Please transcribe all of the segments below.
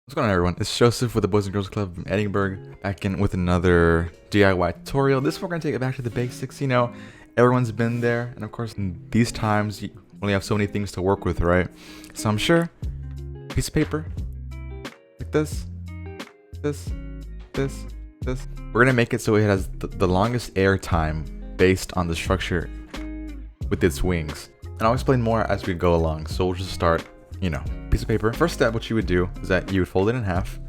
What's going on, everyone? It's Joseph with the Boys and Girls Club from Edinburgh, back in with another DIY tutorial. This one we're going to take it back to the basics. You know, everyone's been there, and of course in these times you only have so many things to work with, right? So I'm sure piece of paper like this, this. We're going to make it so it has the longest air time based on the structure with its wings, and I'll explain more as we go along. So we'll just start, you know, piece of paper. First step, what you would do is that you would fold it in half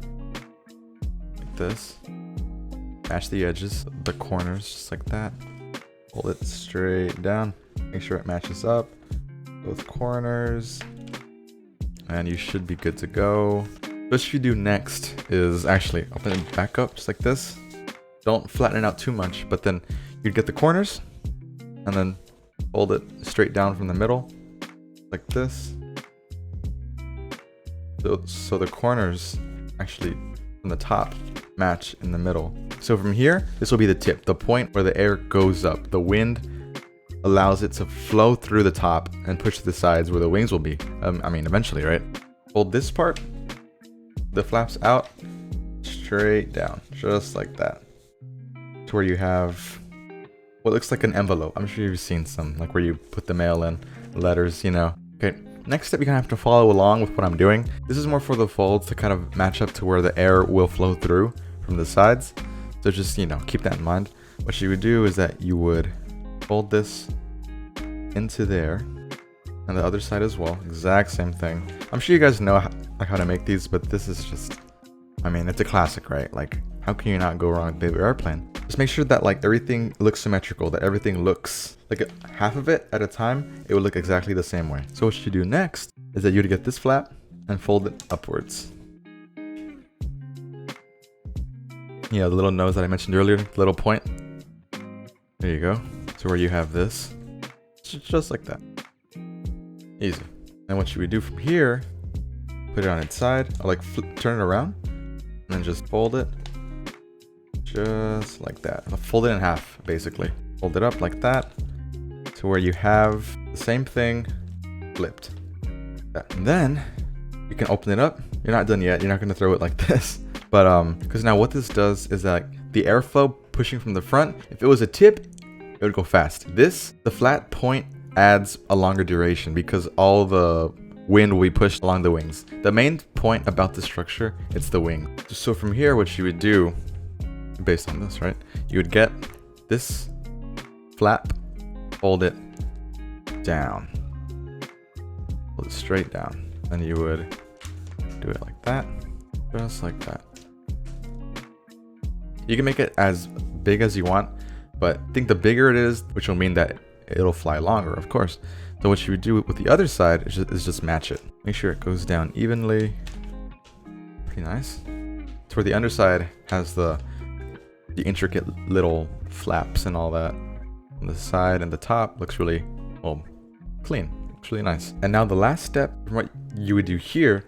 like this, match the edges, the corners, just like that. Fold it straight down, make sure it matches up both corners, and you should be good to go. What you do next is actually open it back up just like this. Don't flatten it out too much, but then you'd get the corners and then fold it straight down from the middle like this. So the corners actually from the top match in the middle. So from here, this will be the tip, the point where the air goes up. The wind allows it to flow through the top and push to the sides where the wings will be. I mean, eventually, right? Fold this part, the flaps out, straight down, just like that. To where you have what looks like an envelope. I'm sure you've seen some, like where you put the mail in, letters, you know. Okay. Next step, you're gonna have to follow along with what I'm doing. This is more for the folds to kind of match up to where the air will flow through from the sides. So just, you know, keep that in mind. What you would do is that you would fold this into there and the other side as well. Exact same thing. I'm sure you guys know how to make these, but this is just, I mean, it's a classic, right? Like, how can you not go wrong with Baby Airplane? Just make sure that like everything looks symmetrical, that everything looks like half of it at a time, it would look exactly the same way. So what you do next is that you'd get this flap and fold it upwards. You know, the little nose that I mentioned earlier, the little point. There you go. So where you have this, just like that. Easy. And what you would do from here, put it on its side, or like turn it around, and then just fold it. Just like that. Fold it in half, basically. Fold it up like that to where you have the same thing flipped. And then you can open it up. You're not done yet. You're not going to throw it like this. But because now what this does is that the airflow pushing from the front, if it was a tip, it would go fast. This, the flat point, adds a longer duration because all the wind will be pushed along the wings. The main point about the structure, it's the wing. So from here, what you would do, based on this, right? You would get this flap, fold it down, fold it straight down, and you would do it like that, just like that. You can make it as big as you want, but I think the bigger it is, which will mean that it'll fly longer, of course. So what you would do with the other side is just match it. Make sure it goes down evenly. Pretty nice. To where the underside has the intricate little flaps and all that. On the side and the top looks really, well, clean. Looks really nice. And now the last step, what you would do here,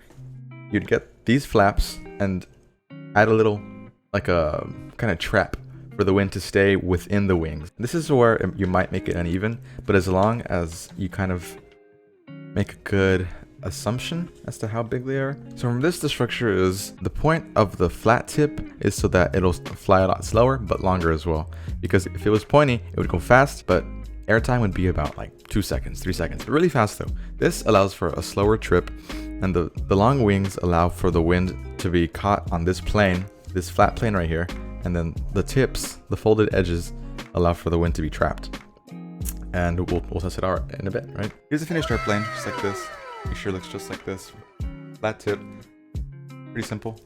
you'd get these flaps and add a little, like a kind of trap for the wind to stay within the wings. This is where you might make it uneven, but as long as you kind of make a good assumption as to how big they are. So from this, the structure is the point of the flat tip is so that it'll fly a lot slower but longer as well, because if it was pointy it would go fast, but airtime would be about like 2 seconds, 3 seconds, really fast though. This allows for a slower trip, and the long wings allow for the wind to be caught on this plane, this flat plane right here, and then the tips, the folded edges, allow for the wind to be trapped. And we'll test it out in a bit, right? Here's a finished airplane, just like this. Make sure it looks just like this. Flat tip. Pretty simple.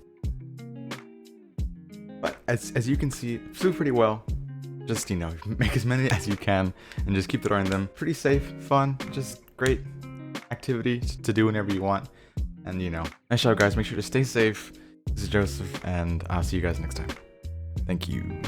But as you can see, it flew pretty well. Just, you know, make as many as you can and just keep throwing them. Pretty safe, fun, just great activity to do whenever you want. And, you know, nice job, guys. Make sure to stay safe. This is Joseph, and I'll see you guys next time. Thank you.